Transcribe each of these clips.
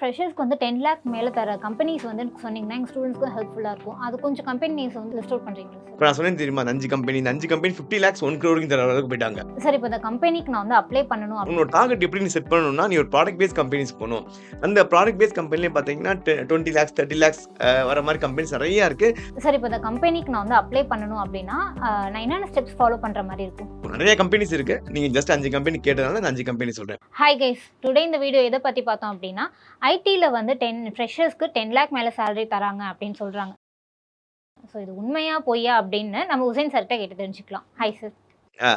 ஃப்ரெஷர்ஸ்க்கு வந்து 10 லேக் மேல தர கம்பெனிஸ் வந்து சொன்னீங்கன்னா, எங்க ஸ்டூடண்ட்ஸ்க்கும் ஹெல்ப்ஃபுல்லா இருக்கும். அது கொஞ்சம் கம்பெனிஸ் வந்து லிஸ்ட் அவுட் பண்றீங்களா சார்? இப்ப நான் சொன்னேன் தெரியுமா? அந்த 5 கம்பெனி. இந்த 5 கம்பெனி 50 லேக்ஸ் 1 crore வரைக்கும் தர அளவுக்கு போய்ட்டாங்க. சார் இப்ப இந்த கம்பெனிக்கு நான் வந்து அப்ளை பண்ணணும் உன்னோட டார்கெட் எப்படி நீ செட் பண்ணணும்னா, நீ ஒரு ப்ராடக்ட் பேஸ்ட் கம்பெனிஸ் போணும். அந்த ப்ராடக்ட் பேஸ்ட் கம்பெனிலே பார்த்தீங்கன்னா, 20 லேக்ஸ், 30 லேக்ஸ் வர மாரி கம்பெனிஸ் நெறைய இருக்கு. சார் இப்ப இந்த கம்பெனிக்கு நான் வந்து அப்ளை பண்ணணும் அப்டின்னா, நான் என்னென்ன ஸ்டெப்ஸ் ஃபாலோ பண்ற மாரி இருக்கும்? நெறைய கம்பெனிஸ் இருக்கு. நீங்க ஜஸ்ட் 5 கம்பெனி கேட்டதுனால நான் 5 கம்பெனி சொல்றேன். Hi guys. டுடே இந்த வீடியோ எத பத்தி பார்த்தோம் அப்டின்னா, ஐடில வந்து ஃப்ரெஷர்ஸ்க்கு 10 லேக் மேல சேலரி தராங்க அப்டின்னு சொல்றாங்க. ஸோ இது உண்மையா பொய்யா அப்டின்னு நம்ம உசைன் சார்ட்ட கேட்டு தெரிஞ்சுக்கலாம். Hi sir.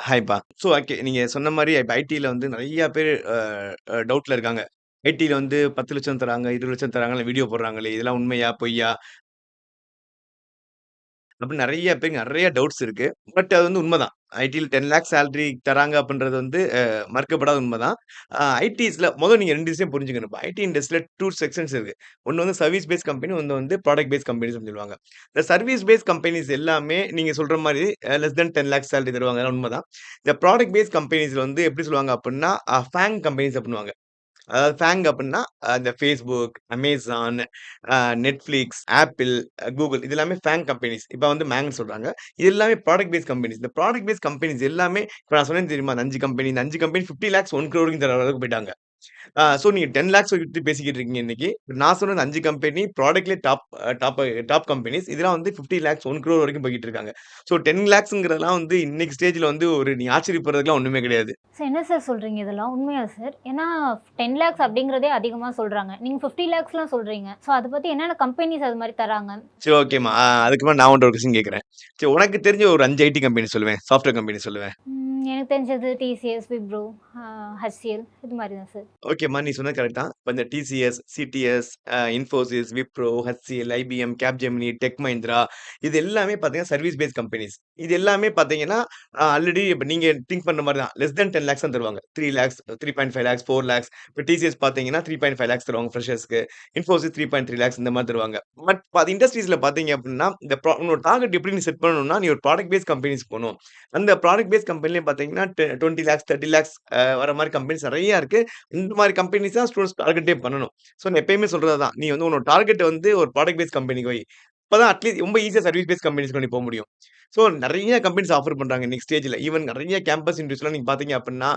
ஹாய்ப்பா. So okay. நீங்க சொன்ன மாரி இப்ப ஐடில வந்து நெறைய பேரு டவுட்ல இருக்காங்க. ஐடில வந்து 10,00,000 தராங்க, 20,00,000 தராங்கன்னு வீடியோ போடுறாங்களே! இதெல்லாம் உண்மையா? பொய்யா? அப்படின்னு நெறைய பேருக்கு நெறைய டவுட்ஸ் இருக்கு. பட் அது வந்து உண்மதான். ஐடில 10 லேக் சேலரி தராங்க அப்படின்றது வந்து மறுக்கப்படாத உண்மதான். ஐடிஸ்ல நீங்க 2 விஷயம் புரிஞ்சுக்கணும். இப்ப ஐடி இண்டஸ்ட்ரியில 2 செக்ஷன்ஸ் இருக்கு. ஒண்ணு வந்து சர்வீஸ் பேஸ்ட் கம்பெனி, ஒண்ணு வந்து ப்ராடக்ட் பேஸ்ட் கம்பெனிஸ்ன்னு சொல்லுவாங்க. இந்த சர்வீஸ் பேஸ்ட் கம்பெனிஸ் எல்லாமே நீங்க சொல்ற மாரி லெஸ் தென் 10 லேக் சேலரி தருவாங்க. அதெல்லாம் உண்மதான். இந்த ப்ராடக்ட் பேஸ்ட் கம்பெனிஸ்ல வந்து எப்படி சொல்லுவாங்க அப்படின்னா, ஃபேங் கம்பெனிஸ் அப்படின்னுவாங்க. அதாவது ஃபேங் அப்டின்னா, இந்த Facebook, Amazon, Netflix, Apple, Google இது எல்லாமே ஃபேங் கம்பெனிஸ். இப்ப வந்து மேங்ன்னு சொல்றாங்க. இது எல்லாமே ப்ராடக்ட் பேஸ்ட் கம்பெனிஸ். இந்த ப்ராடக்ட் பேஸ்ட் கம்பெனிஸ் எல்லாமே இப்ப நான் சொன்னேன் தெரியுமா? அந்த 5 கம்பெனி. இந்த 5 கம்பெனி 50 லேக்ஸ் 1 crore வரைக்கும் தர அளவுக்கு போய்ட்டாங்க. ஸோ நீங்க 10 லேக்ஸ் பத்தி பேசிக்கிட்டு இருக்கீங்க இன்னைக்கு. நான் சொன்னது 5 கம்பெனி ப்ராடக்ட்லயே டாப் கம்பெனிஸ். இதெல்லாம் வந்து 50 லேக்ஸ் 1 crore வரைக்கும் போய்க்கிட்டு இருக்காங்க. ஸோ 10 லேக்ஸ்ங்கிறதெல்லாம் வந்து இன்னைக்கு ஸ்டேஜ்ல வந்து நீ ஆச்சரியப்படுறதுக்குலாம் ஒண்ணுமே கிடையாது. சார் என்ன சார் சொல்றீங்க இதெல்லாம்? உண்மையா சார்? ஏன்னா 10 லேக்ஸ் அப்படிங்கிறதே அதிகமா சொல்றாங்க. நீங்க 50 லேக்ஸ்லாம் சொல்றீங்க. ஸோ அத பத்தி என்னென்ன கம்பெனிஸ் அது மாரி தராங்க? சரி ஓகேம்மா. அதுக்கப்புறம் நான் உன்ட்ட ஒரு கொஸ்டின் கேட்கிறேன். சரி உனக்கு தெரிஞ்ச ஒரு 5 ஐடி கம்பெனி சொல்லுவேன். சாஃப்ட்வேர் கம்பெனி சொல்லுவேன். எனக்கு தெரிஞ்சது டிசிஎஸ், விப்ரோ, ஹெச்சிஎல் இது மாரி தான் சார். ஓகேம்மா. நீ சொன்னது கரெக்ட் தான். இப்ப இந்த TCS, CTS, Infosys, Wipro, HCL, IBM, Capgemini, tech Mahindra இது எல்லாமே பார்த்தீங்கன்னா, சர்வீஸ் பேஸ்ட் கம்பெனிஸ். இது எல்லாமே பார்த்தீங்கன்னா, ஆல்ரெடி இப்ப நீங்க திங்க் பண்ற மாரி தான். லெஸ் தென் 10 லேக்ஸ் தான் தருவாங்க. 3 லேக்ஸ், 3.5 லேக்ஸ், 4 லேக்ஸ். இப்ப டிசிஎஸ் பார்த்தீங்கன்னா, 3.5 லேக்ஸ் தருவாங்க ஃப்ரெஷர்ஸ்க்கு. இன்ஃபோசிஸ் 3.3 லேக்ஸ் இந்த மாரி தருவாங்க. பட் அது இண்டஸ்ட்ரீஸ்ல பார்த்தீங்க அப்டின்னா, இந்த உன்னோட டார்கெட் எப்படி நீ செட் பண்ணணும்னா, நீ ஒரு ப்ராடக்ட் பேஸ்ட் கம்பெனிஸ் போணும். அந்த ப்ராடக்ட் பேஸ்ட் கம்பெனிலயும் பார்த்தீங்கன்னா, 20 லேக்ஸ், 30 லேக்ஸ் வர மாரி கம்பெனிஸ் நெறைய இருக்கு. இந்த மாரி கம்பெனிஸ் தான் ஸ்டூடண்ட்ஸ் டார்கெட்டே பண்ணணும். ஸோ நான் எப்பயுமே சொல்றது அதான். நீ வந்து உன்னோட டார்கெட்ட வந்து ஒரு ப்ராடக்ட் பேஸ்ட் கம்பெனிக்கு வை. அப்பதான் அட்லீஸ்ட் ரொம்ப ஈஸியா சர்வீஸ் பேஸ்ட் கம்பெனிஸ்க்கு நீ போ முடியும். ஸோ நெறைய கம்பெனிஸ் ஆஃபர் பண்றாங்க இன்னைக்கு ஸ்டேஜ்ல. ஈவன் நெறைய கேம்பஸ் இன்டர்வியூஸ்லாம் நீங்க பார்த்தீங்க அப்டின்னா,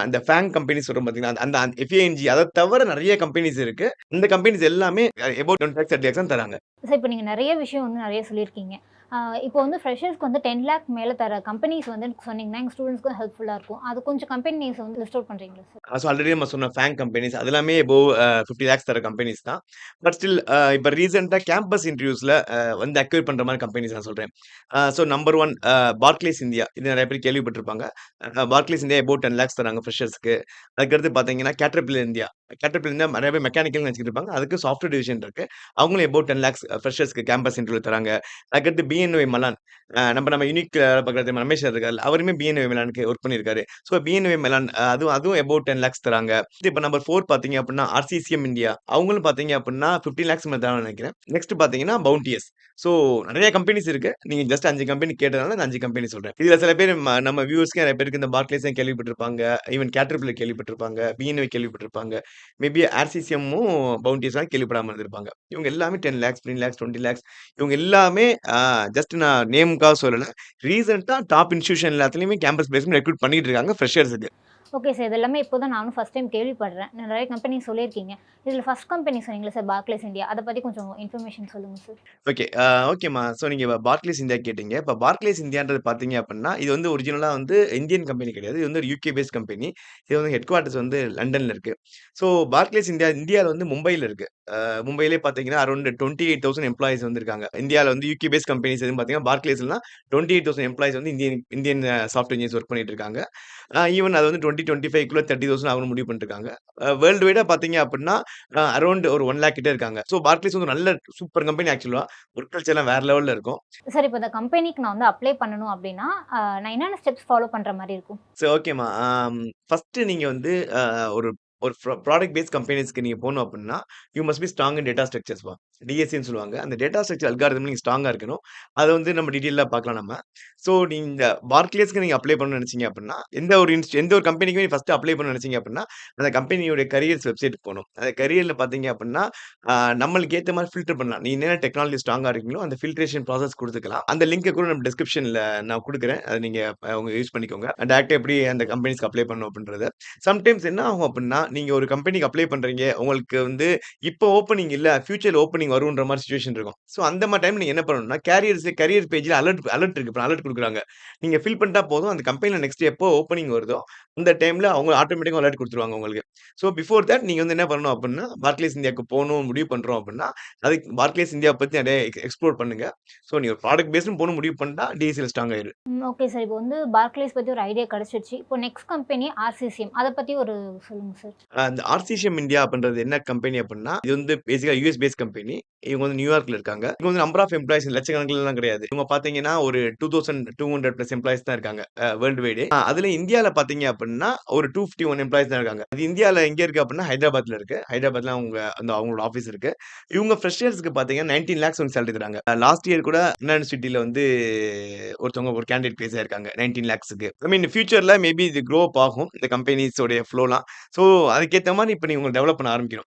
அந்த ஃபேங் கம்பெனிஸ் சொல்றோம் பார்த்தீங்களா? அந்த அந்த FANG அத தவிர நெறைய கம்பெனிஸ் இருக்கு. இந்த கம்பெனிஸ் எல்லாமே அபோவ் 20 லேக்ஸ், 30 லேக்ஸ் தான் தராங்க. சார் இப்ப நீங்க நெறைய விஷயம் வந்து நெறைய சொல்லியிருக்கீங்க. இப்போ வந்து ஃப்ரெஷர்ஸ்க்கு வந்து 10 லேக் மேல தர கம்பெனிஸ் வந்து சொன்னீங்கன்னா, எங்க ஸ்டூடண்ட்ஸ்க்கும் ஹெல்ப்ஃபுல்லா இருக்கும். அது கொஞ்சம் கம்பெனிஸ் வந்து லிஸ்ட் அவுட் பண்றீங்களா சார்? ஸோ ஆல்ரெடி நம்ம சொன்ன ஃபேங் கம்பெனிஸ் அது எல்லாமே அபோவ் 50 லேக்ஸ் தர கம்பெனிஸ் தான். பட் ஸ்டில் இப்ப ரீசென்ட்டா கேம்பஸ் இன்டர்வியூஸ்ல வந்து அக்வைர் பண்ற மாரி கம்பெனிஸ் நான் சொல்றேன். So number 1 Barclays India. இது நெறைய பேர் கேள்விப்பட்டிருப்பாங்க. பார்க்லேஸ் இந்தியா அபோவ் 10 லேக்ஸ் தராங்க ஃப்ரெஷர்ஸ்க்கு. அதுக்கடுத்து பார்த்தீங்கன்னா, கேட்டர்பில்லர் இந்தியா. கேட்டர்பில்லர் இந்தியா நெறைய பேர் மெக்கானிக்கல்னு நெனச்சுட்டு இருப்பாங்க. அதுக்கு சாஃப்ட்வேர் டிவிஷன் இருக்கு. அவங்களும் அபோவ் 10 லேக்ஸ் ஃப்ரெஷர்ஸ்க்கு கேம்பஸ் இன்டர்வியூ தராங்க. அதுக்கடுத்து பிஎன்ஒய் மலான். நம்ம யூனிக் பக்கத்துல ரமேஷ் சார் இருக்கார்ல. அவருமே பிஎன்ஒய் மெலானுக்கு ஒர்க் பண்ணியிருக்காரு. ஸோ பிஎன்ஒய் மெலான் அதுவும் அதுவும் அபோவ் 10 லேக்ஸ் தராங்க. இப்ப நம்பர் 4 பார்த்தீங்க அப்டின்னா, ஆர்சிசிஎம் இந்தியா. அவங்களும் பார்த்தீங்க அப்டின்னா 15 லேக்ஸ் மேல தராங்கன்னு நெனைக்கிறேன். நெக்ஸ்ட் பார்த்தீங்கன்னா, பவுண்டியஸ். ஸோ நெறைய கம்பெனிஸ் இருக்கு. நீங்க ஜஸ்ட் 5 கம்பெனி கேட்டதுனால நான் 5 கம்பெனி சொல்றேன். இதுல சில பேர் நம்ம வியூவர்ஸ்க்கு நெறைய பேருக்கு இந்த பார்க்லேஸையும் கேள்விப்பட்டிருப்பாங்க. ஈவன் கேட்டர்பில்லர் கேள்விப்பட்டிருப்பாங்க. பிஎன்ஒய் கேள்விப்பட்டிருப்பாங்க. மேபி ஆர்சிசிஎம்மும் பவுண்டியஸ்லாம் கேள்விப்படாம இருந்திருப்பாங்க. இவங்க எல்லாமே 10 லேக்ஸ், 15 லேக்ஸ், 20 லேக்ஸ் இவங்க எல்லாமே ஜஸ்ட் நான் நேமுக்காக சொல்லல. ரீசென்ட்டா டாப் இன்ஸ்டிடியூஷன் எல்லாத்துலயுமே கேம்பஸ் பிளேஸ்மென்ட் ரெக்ரூட் பண்ணிட்டு இருக்காங்க ஃப்ரெஷர்ஸ்க்கு. Okay sir. இது எல்லாமே இப்போ தான் நானும் ஃபர்ஸ்ட் டைம் கேள்விப்படுறேன். நெறைய கம்பெனி சொல்லியிருக்கீங்க. இதில ஃபர்ஸ்ட் கம்பெனி சொன்னீங்கல்ல சார் பார்க்லேஸ் இந்தியா. அத பத்தி கொஞ்சம் இன்ஃபர்மேஷன் சொல்லுங்க சார். ஓகே. ஓகேம்மா. ஸோ நீங்க பார்க்லேஸ் இந்தியா கேட்டீங்க. இப்ப பார்க்லேஸ் இந்தியான்றது பார்த்தீங்க அப்டின்னா, இது வந்து ஒரிஜினலா வந்து இந்தியன் கம்பெனி கிடையாது. இது வந்து ஒரு யுகே பேஸ்ட் கம்பெனி. இது வந்து ஹெட் குவார்ட்டர்ஸ் வந்து லண்டன்ல இருக்கு. ஸோ பார்க்லேஸ் இந்தியால வந்து மும்பைல இருக்கு. மும்பையிலே பார்த்தீங்கன்னா, அரவுண்ட் 28,000 எம்ப்ளாயீஸ் வந்து இருக்காங்க. இந்தியால வந்து யுகே பேஸ்ட் கம்பெனிஸ் எதுன்னு பார்த்தீங்கன்னா, பார்க்லேஸ்லாம் 28,000 எம்ப்ளாயீஸ் வந்து Indian Indian software engineers work பண்ணிட்டு இருக்காங்க. ஈவன் அது வந்து 2025க்குள்ள 30,000 ஆகணும்னு முடிவு பண்ணிருக்காங்க. வேர்ல்டு வைடா பார்த்தீங்க அப்டின்னா, அரவுண்ட் ஒரு 1,00,000 கிட்ட இருக்காங்க. ஸோ பார்க்லேஸ் வந்து நல்ல சூப்பர் கம்பெனி ஆக்சுவலா. ஒர்க் கல்ச்சர்லாம் வேற லெவல்ல இருக்கும். சார் இப்ப இந்த கம்பெனிக்கு நான் வந்து அப்ளை பண்ணணும் அப்டின்னா, நான் என்னென்ன ஸ்டெப்ஸ் ஃபாலோ பண்ற மாரி இருக்கும்? சரி ஓகேம்மா. ஃபர்ஸ்ட்டு நீங்க வந்து ஒரு ஒரு ப்ராடக்ட் பேஸ்ட் கம்பெனிஸ்க்கு நீங்க போணும் அப்படின்னா, you must be strong in data ஸ்ட்ரக்சர்ஸ்ப்பா. டிஎஸ்சின்னு சொல்லுவாங்க. அந்த டேட்டா ஸ்ட்ரக்சர் அல்காரிதம்ல நீங்க ஸ்ட்ராங்கா இருக்கணும். அத வந்து நம்ம டீட்டெயிலா பார்க்கலாம் நம்ம. ஸோ நீங்க பார்க்லேஸ்க்கு நீங்க அப்ளை பண்ணணும்னு நெனச்சீங்க அப்படின்னா, எந்த ஒரு கம்பெனிக்குமே ஃபர்ஸ்ட் அப்ளை பண்ணணும்னு நெனச்சீங்க அப்படின்னா, அந்த கம்பெனியோட கரியர்ஸ் வெப்சைட்க்கு போணும். அந்த கரியர்ல பார்த்தீங்க அப்படின்னா, நம்மளுக்கு ஏத்த மாரி ஃபில்டர் பண்ணலாம். நீங்க என்ன டெக்னாலஜி ஸ்ட்ராங்கா இருக்கீங்களோ, அந்த ஃபில்ட்ரேஷன் ப்ராசஸ் குடுத்துக்கலாம். அந்த லிங்க்க கூட நம்ம டிஸ்கிரிப்ஷன்ல நான் குடுக்குறேன். அத நீங்க உங்க யூஸ் பண்ணிக்கோங்க. டைரக்ட்டா எப்படி அந்த கம்பெனிஸ்க்கு அப்ளை பண்ணணும் அப்படின்றத. சம்டைம்ஸ் என்ன ஆகும் அப்படின்னா, நீங்க ஒரு கம்பெனிக்கு அப்ளை பண்றீங்க. உங்களுக்கு வந்து இப்போ ஓப்பனிங் இல்ல. ஃபியூச்சர்ல ஓப்பனிங் வரும்ன்ற மாரி சிச்சுவேஷன் இருக்கும். ஸோ அந்த மாரி டைம்ல நீங்க என்ன பண்ணணும்னா, கேரியர் பேஜ்ல அலர்ட் இருக்கு. இப்ப அலர்ட் குடுக்குறாங்க. நீங்க ஃபில் பண்ணிட்டா போதும். அந்த கம்பெனில நெக்ஸ்ட் எப்போ ஓப்பனிங் வருதோ, அந்த டைம்ல அவங்க ஆட்டோமேட்டிக்கா அலர்ட் குடுத்துருவாங்க உங்களுக்கு. ஸோ பிஃபோர் தட் நீங்க வந்து என்ன பண்ணணும் அப்படின்னா, பார்க்லேஸ் இந்தியாவுக்கு போணும் முடிவு பண்றோம் அப்படின்னா, அதுக்கு பார்க்லேஸ் இந்தியா பத்தி நெறைய எக்ஸ்ப்ளோர் பண்ணுங்க. ஸோ நீங்க ஒரு ப்ராடக்ட் பேஸ்ட்ன்னு போணும் முடிவு பண்ணிட்டா, டிஎஸ்சில ஸ்ட்ராங் ஆயிரு. Okay sir. இப்போ வந்து பார்க்லேஸ் பத்தி ஒரு ஐடியா கிடைச்சிருச்சு. இப்போ நெக்ஸ்ட் கம்பெனி ஆர்சிசிஎம். அத பத்தி ஒரு சொல்லுங்க சார். அந்த ஆர்சிசிஎம் இந்தியா அப்படின்றது என்ன கம்பெனி அப்படின்னா, இது வந்து பேசிக்கா யுஎஸ் பேஸ்ட் கம்பெனி. இவங்க வந்து நியூயார்க்ல இருக்காங்க. இவங்க வந்து நம்பர் ஆஃப் எம்ப்ளாயீஸ் லட்சக்கணக்கிலலாம் கிடையாது. இவங்க பார்த்தீங்கன்னா, ஒரு 2200 பிளஸ் எம்ப்ளாயீஸ் தான் இருக்காங்க. World wide. அதுல இந்தியால பார்த்தீங்க அப்படின்னா, ஒரு 251 எம்ப்ளாயீஸ் தான் இருக்காங்க. அது இந்தியால எங்க இருக்கு அப்படின்னா, ஹைதராபாத்ல இருக்கு. ஹைதராபாத்ல அவங்களோட ஆஃபீஸ் இருக்கு. இவங்க ஃப்ரெஷர்ஸ்க்கு பார்த்தீங்கன்னா, 19 லாக்ஸ் வந்து சேலரி தராங்க. லாஸ்ட் இயர் கூட அண்ணா யூனிவர்சிட்டில வந்து ஒருத்தவங்க ஒரு கேண்டிடேட் பிளேஸ் ஆயிருக்காங்க. 19 லாக்ஸ்க்கு. ஐ மீன் ஃபியூச்சர்ல மேபி இது க்ரோ அப் ஆகும். இந்த கம்பெனிஸோட ஃப்ளோலாம். ஸோ அதுக்கேத்த மாரி இப்ப நீங்க உங்கள டெவலப் பண்ண ஆரம்பிக்கணும்.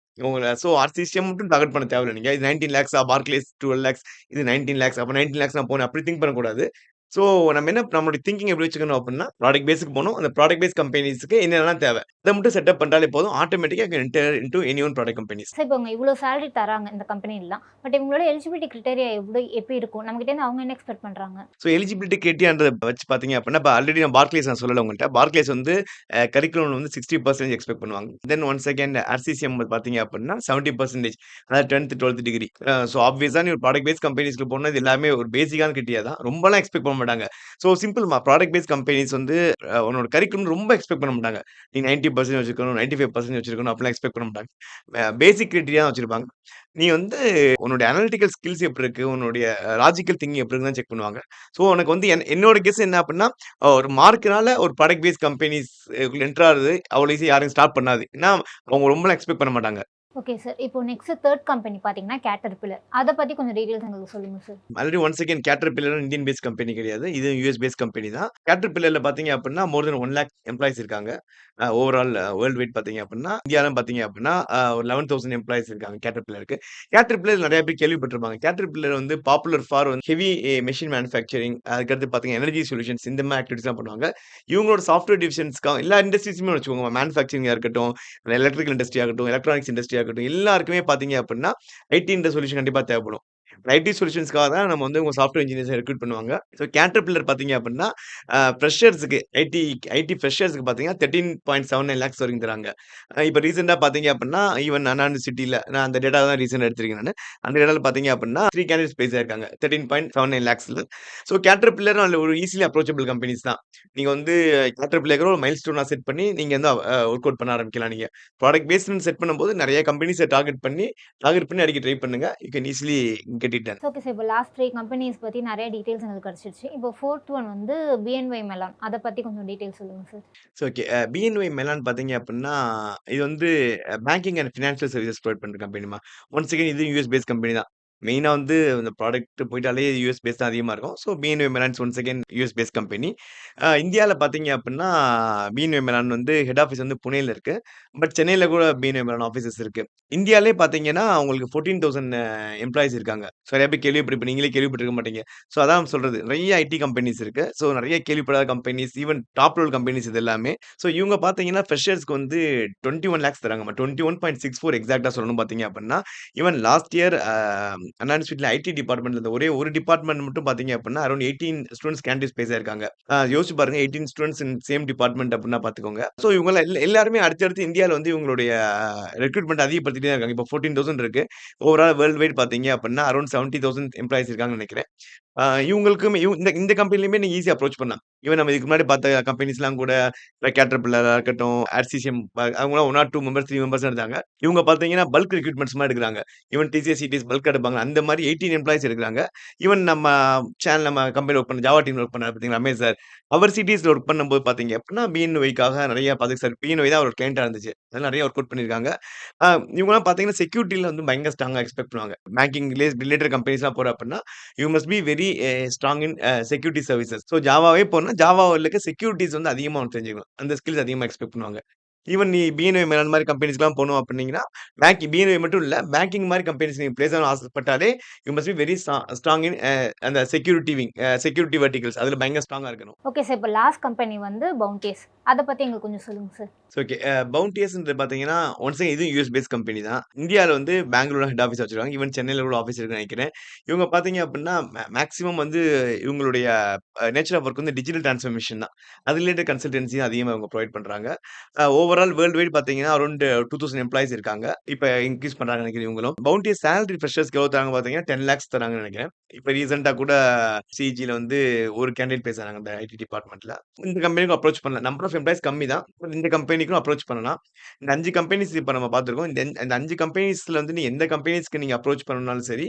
ஸோ ஆர்சிசிஎம் மட்டும் டார்கெட் பண்ண தேவையில்ல நீங்க. இது 19 லாக்ஸா, பார்க்லேஸ் 12 லாக்ஸ், இது 19 லாக்ஸ். அப்ப 19 லாக்ஸ் நான் போனேன். அப்படி திங்க் பண்ணக்கூடாது. ஸோ நம்மளுடைய திங்கிங் எப்படி வச்சுக்கணும் அப்படின்னா, ப்ராடக்ட் பேஸ்க்கு போணும். அந்த ப்ராடக்ட் பேஸ் கம்பெனிஸ்க்கு என்னென்னலாம் தேவை. இத மட்டும் செட்டப் பண்ணிட்டாலே போதும். ஆட்டோமேட்டிக்கா you can enter into any one product companies. Sir இப்போ இவங்க இவ்ளோ சேலரி தராங்க இந்த கம்பெனிலலாம். பட் இவங்களோட எலிஜிபிலிட்டி கிரைட்டீரியா எப்படி இருக்கும்? நம்மகிட்டேருந்து அவங்க என்ன எக்ஸ்பெக்ட் பண்றாங்க? ஸோ எலிஜிபிலிட்டி கிரைட்டீரியான்றத வச்சு பார்த்தீங்க அப்படின்னா, இப்ப ஆல்ரெடி நான் பார்க்லேஸ் நான் சொல்லல உங்கள்ட்ட. பார்க்லேஸ் வந்து கரிக்குலம் வந்து 60% எக்ஸ்பெக்ட் பண்ணுவாங்க. தென் ஒன்ஸ் அகைன் ஆர்சிசிஎம் பார்த்தீங்க அப்படின்னா 70% அதாவது 10த், 12த் டிகிரி. ஸோ ஆப்வியஸா நீ ஒரு ப்ராடக்ட் பேஸ் கம்பெனிஸ்க்கு போனா இது எல்லாமே ஒரு பேசிக்கான கிரைட்டீரியா தான். ரொம்பலாம் எக்ஸ்பெக்ட் பண்ண மாட்டாங்க. ஸோ சிம்பிள்மா ப்ராடக்ட் பேஸ் கம்பெனிஸ் வந்து உன்னோட கரிக்குலம் ரொம்ப எக்ஸ்பெக்ட் பண்ண மாட்டாங்க. நீ 90% வச்சிருக்கணும், 95% வச்சிருக்கணும் அப்படிலாம் எக்ஸ்பெக்ட் பண்ண மாட்டாங்க. பேசிக் கிரைட்டீரியா தான் வச்சிருப்பாங்க. நீ வந்து உன்னுடைய அனலிட்டிக்கல் ஸ்கில்ஸ் எப்படி இருக்கு? உன்னுடைய லாஜிக்கல் திங்கிங் எப்படி இருக்குன்னு தான் செக் பண்ணுவாங்க. ஸோ உனக்கு வந்து என்னோட கெஸ் என்ன அப்படின்னா, ஒரு மார்க்னால ஒரு ப்ராடக்ட் பேஸ் கம்பெனிஸ் என்டர் ஆகுறது அவ்வளோ ஈஸியா யாரும் ஸ்டார்ட் பண்ணாது. ஏன்னா, அவங்க ரொம்பலாம் எக்ஸ்பெக்ட் பண்ண மாட்டாங்க. Okay sir. இப்போ நெக்ஸ்ட் 3 கம்பெனி பார்த்தீங்கன்னா கேட்டர்பில்லர். அத பத்தி கொஞ்சம் டீடைல்ஸ் எங்களுக்கு சொல்லுங்க sir. Already once again caterpillar Indian based company கிடையாது. இது யுஎஸ் பேஸ்ட் கம்பெனி தான். கேட்டர்பில்லர்ல பார்த்தீங்க அப்படின்னா, மோர் தென் 1 லாக் எம்ப்ளாயீஸ் இருக்காங்க. ஓவரால் வேர்ல்ட் வைட் பார்த்தீங்க அப்படின்னா, இந்தியால பார்த்தீங்க அப்படின்னா, ஒரு 11,000 எம்ப்ளாயீஸ் இருக்காங்க கேட்டர்பில்லருக்கு. கேட்டர்பில்லர் நெறைய பேர் கேள்விப்பட்டிருப்பாங்க. கேட்டர்பில்லர் வந்து popular for heavy machine manufacturing, அதுக்கடுத்து பார்த்தீங்கன்னா, எனர்ஜி சொல்யூஷன்ஸ் இந்த மாரி ஆக்டிவிட்டீஸ்லாம் பண்ணுவாங்க. இவங்களோட சாஃப்ட்வேர் டிவிஷன்ஸ்க்காக எல்லா இண்டஸ்ட்ரீஸுமே வச்சுக்கோங்க. மேனுஃபேக்சரிங்கா இருக்கட்டும், எலக்ட்ரிக்கல் இண்டஸ்ட்ரி ஆகட்டும், எலக்ட்ரானிக்ஸ் இண்டஸ்ட்ரி ஆகட்டும், எல்லாருக்குமே பார்த்தீங்க அப்படின்னா, ஐடின்ற சொல்யூஷன் கண்டிப்பா தேவைப்படும். ஐடி சொல்யூஷன்ஸ்க்காக தான் நம்ம வந்து உங்க சாஃப்ட்வேர் இன்ஜினியர்ஸ ரெக்ரூட் பண்ணுவாங்க. ஸோ கேட்டர்பில்லர் பார்த்தீங்க அப்படின்னா, ஃப்ரெஷர்ஸ்க்கு ஐடி ஃப்ரெஷர்ஸ்க்கு பார்த்தீங்கன்னா 13.79 லாக்ஸ் வரைக்கும் தராங்க. இப்ப ரீசென்ட்டா பார்த்தீங்க அப்படின்னா, ஈவன் அண்ணா யூனிவர்சிட்டில நான் அந்த டேட்டா தான் ரீசென்ட்டா எடுத்திருக்கேன் நானு. அந்த டேட்டால பார்த்தீங்க அப்படின்னா 3 கேண்டிடேட்ஸ் பிளேஸ் ஆயிருக்காங்க. 13.79 லாக்ஸ்ல. ஸோ கேட்டர்பில்லர் அதுல ஒரு ஈஸிலி அப்ரோச்சபிள் கம்பெனிஸ் தான். நீங்க வந்து கேட்டர்பில்லர் ஒரு மைல்ஸ்டோனா செட் பண்ணி நீங்க வந்து வொர்க் அவுட் பண்ண ஆரம்பிக்கலாம் நீங்க. ப்ராடக்ட் பேஸ்ட்ன்னு செட் பண்ணும்போது நெறைய கம்பெனிஸ டார்கெட் பண்ணி அடிக்க ட்ரை பண்ணுங்க. You can easily get it done. Okay sir. இப்போ லாஸ்ட் 3 கம்பெனிஸ் பத்தி நெறைய டீடைல்ஸ் எங்களுக்கு கிடைச்சிருச்சு. இப்போ 4த் ஒன் வந்து பிஎன்ஒய் மெலான். அத பத்தி கொஞ்சம் டீடைல்ஸ் சொல்லுங்க sir. So okay. BNY melon பார்த்தீங்க அப்படின்னா, இது வந்து banking and financial services provide பண்ற கம்பெனிமா. ஒன்ஸ் அகைன் இது யுஎஸ் பேஸ்ட் கம்பெனி தான். மெயினா வந்து இந்த ப்ராடக்ட் போயிட்டாலே யுஎஸ் பேஸ் தான் அதிகமா இருக்கும். So BNY melons once again US based company. இந்தியால பார்த்தீங்க அப்படின்னா, பிஎன்ஒய் மெலான் வந்து ஹெட் ஆஃபீஸ் வந்து புனேல இருக்கு. பட் சென்னையில கூட பிஎன்ஒய் மெலான் ஆஃபீஸஸ் இருக்கு. இந்தியாலயே பார்த்தீங்கன்னா, உங்களுக்கு 14,000 எம்ப்ளாயீஸ் இருக்காங்க. ஸோ நெறைய பேர் கேள்விப்பட்டிருப்பீங்க. நீங்களே கேள்விப்பட்டிருக்க மாட்டீங்க. ஸோ அதான் சொல்றது. நெறைய ஐடி கம்பெனிஸ் இருக்கு. ஸோ நெறைய கேள்விப்படாத companies, even top level companies இது எல்லாமே. ஸோ இவங்க பார்த்தீங்கன்னா, ஃப்ரெஷர்ஸ்க்கு வந்து 21 லாக்ஸ் தராங்கம்மா. 21.64 எக்ஸாக்ட்டா சொல்லணும் பார்த்தீங்க அப்படின்னா, ஈவன் லாஸ்ட் இயர் அண்ணா யூனிவர்சிட்டில ஐடி டிபார்ட்மெண்ட்ல இருந்த ஒரே ஒரு டிபார்ட்மெண்ட் மட்டும் பார்த்தீங்க அப்படின்னா, அரவுண்ட் 18 ஸ்டூடண்ட்ஸ் கேண்டிடேட்ஸ் பிளேஸ் ஆயிருக்காங்க. யோசிச்சு பாருங்க 18 ஸ்டூடண்ட்ஸ் இன் சேம் டிபார்ட்மெண்ட் அப்படின்னா பார்த்துக்கோங்க. ஸோ இவங்க எல்லாருமே அடுத்தடுத்து இந்தியால வந்து இவங்களுடைய ரெக்ரூட்மெண்ட் அதிகப்படுத்திட்டே தான் இருக்காங்க. இப்போ 14,000 இருக்கு. ஓவரால் வேர்ல்ட் வைட் பார்த்தீங்க அப்படின்னா, அரவுண்ட் 70,000 எம்ப்ளாயீஸ் இருக்காங்கன்னு நெனைக்கிறேன். இவங்களுக்குமே இந்த கம்பெனிலயுமே நீங்க ஈஸியா அப்ரோச் பண்ணலாம். ஈவன் நம்ம இதுக்கு முன்னாடி பார்த்த கம்பெனிஸ்லாம் கூட கேட்டர்பில்லரா இருக்கட்டும், ஆர்சிசிஎம் அவங்கலாம் 1 ஆர் 2 மெம்பர்ஸ், 3 மெம்பர்ஸ் தான் எடுத்தாங்க. இவங்க பார்த்தீங்கன்னா, பல்க் ரெக்ரூட்மெண்ட்ஸ் மாரி எடுக்குறாங்க. ஈவன் டிசிஎஸ், சிடிஎஸ் பல்க்கா எடுப்பாங்க. அந்த மாரி 18 எம்ப்ளாயீஸ் எடுக்குறாங்க. ஈவன் நம்ம கம்பெனில ஒர்க் பண்ண ஜாவா டீம்ல ஒர்க் பண்ணாரு பார்த்தீங்களா, ரமேஷ் சார். அவர் சிடிஎஸ்ல ஒர்க் பண்ணும்போது பார்த்தீங்க அப்டின்னா, பிஎன்ஒய்க்காக நெறைய ப்ராஜெக்ட்ஸ் பிஎன்ஒய் தான் அவரோட கிளையன்ட்டா இருந்துச்சு. அதனால நெறைய ஒர்க் அவுட் பண்ணியிருக்காங்க. இவங்கலாம் பார்த்தீங்கன்னா, செக்யூரிட்டில வந்து பயங்கர ஸ்ட்ராங்கா எக்ஸ்பெக்ட் பண்ணுவாங்க. பேங்கிங் ரிலேட்டட் கம்பெனிஸ்லாம் போற அப்டின்னா, you must be very strong in security services. So ஜாவாவே போனா, ஜாவால இருக்க செக்யூரிட்டீஸ் வந்து அதிகமா அவனுக்கு தெரிஞ்சுக்கணும். அந்த ஸ்கில்ஸ் அதிகமா எக்ஸ்பெக்ட் பண்ணுவாங்க. ஈவன் நீ பிஎன்ஒய் மேலாண் மாரி கம்பெனிஸ்க்குலாம் போணும் அப்டின்னீங்கன்னா, பிஎன்ஒய் மட்டும் இல்ல, பேங்கிங் மாரி கம்பெனிஸ் நீங்க பிளேஸ் ஆகணும்னு ஆசைப்பட்டாலே, you must be very strong in அந்த செக்யூரிட்டி விங், செக்யூரிட்டி வெர்டிகல்ஸ் அதுல பயங்கர ஸ்ட்ராங்கா இருக்கணும். Okay sir. இப்போ லாஸ்ட் கம்பெனி வந்து பவுண்டியஸ். அத பத்தி எங்களுக்கு கொஞ்சம் சொல்லுங்க சார். ஓகே. பவுண்டியர்ஸ்ன்றது பார்த்தீங்கன்னா, ஒன்ஸ் அகைன் இதுவும் யுஎஸ் பேஸ்ட் கம்பெனி தான். இந்தியால வந்து பெங்களூர்ல ஹெட் ஆஃபீஸ் வச்சிருக்காங்க. ஈவன் சென்னையில கூட ஆஃபீஸ் இருக்குன்னு நெனைக்கிறேன். இவங்க பார்த்தீங்க அப்டின்னா, மேக்ஸிமம் வந்து இவங்களுடைய நேச்சர் ஆஃப் ஒர்க் வந்து டிஜிட்டல் டிரான்ஸ்ஃபர்மேஷன் தான். அது ரிலேட்டட் கன்சல்டன்சி அதிகமா இவங்க புரொவைட் பண்றாங்க. ஓவரால் வேர்ல்ட் வைட் பார்த்தீங்கன்னா, அரவுண்ட் 2000 எம்ப்ளாயீஸ் இருக்காங்க. இப்ப இன்கிரீஸ் பண்றாங்கன்னு நெனைக்கிறேன் இவங்களும். பவுண்டியர் சேலரி ஃப்ரெஷர்ஸ்க்கு எவ்வளோ தராங்க பார்த்தீங்கன்னா, 10 லேக்ஸ் தராங்கன்னு நெனைக்கிறேன். இப்ப ரீசென்ட்டா கூட சிஜில வந்து ஒரு கேண்டிடேட் பேசுனாங்க இந்த ஐடி டிபார்ட்மெண்ட்ல. இந்த கம்பெனிக்கும் அப்ரோச் பண்ணலாம். நம்பர் ஆஃப் எம்ப்ளாயீஸ் கம்மி தான். இந்த கம்பெனிக்கும் அப்ரோச் பண்ணலாம். இந்த 5 கம்பெனிஸ் இப்ப நம்ம பார்த்துருக்கோம். இந்த 5 கம்பெனிஸ்ல வந்து நீ எந்த கம்பெனிஸ்க்கு நீங்க அப்ரோச் பண்ணணும்னாலும் சரி,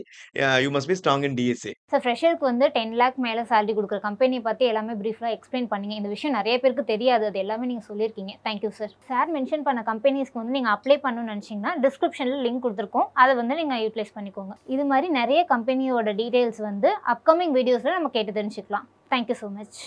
you must be strong in DSA. Sir ஃப்ரெஷருக்கு வந்து 10 லேக் மேல சேலரி குடுக்குற கம்பெனி பத்தி எல்லாமே பிரீஃபா எக்ஸ்பிளைன் பண்ணீங்க. இந்த விஷயம் நெறைய பேருக்கு தெரியாது. அது எல்லாமே நீங்க சொல்லியிருக்கீங்க. Thank you sir. Sir mention பண்ண கம்பெனிஸ்க்கு வந்து நீங்க அப்ளை பண்ணணும்னு நெனச்சீங்கன்னா, டிஸ்கிரிப்ஷன்ல லிங்க் குடுத்துருக்கோம். அத வந்து நீங்க யூட்டிலைஸ் பண்ணிக்கோங்க. இது மாரி நெறைய கம்பெனியோட டீடைல்ஸ் வந்து அப்கமிங் வீடியோஸ்ல நம்ம கேட்டு தெரிஞ்சுக்கலாம். Thank you so much.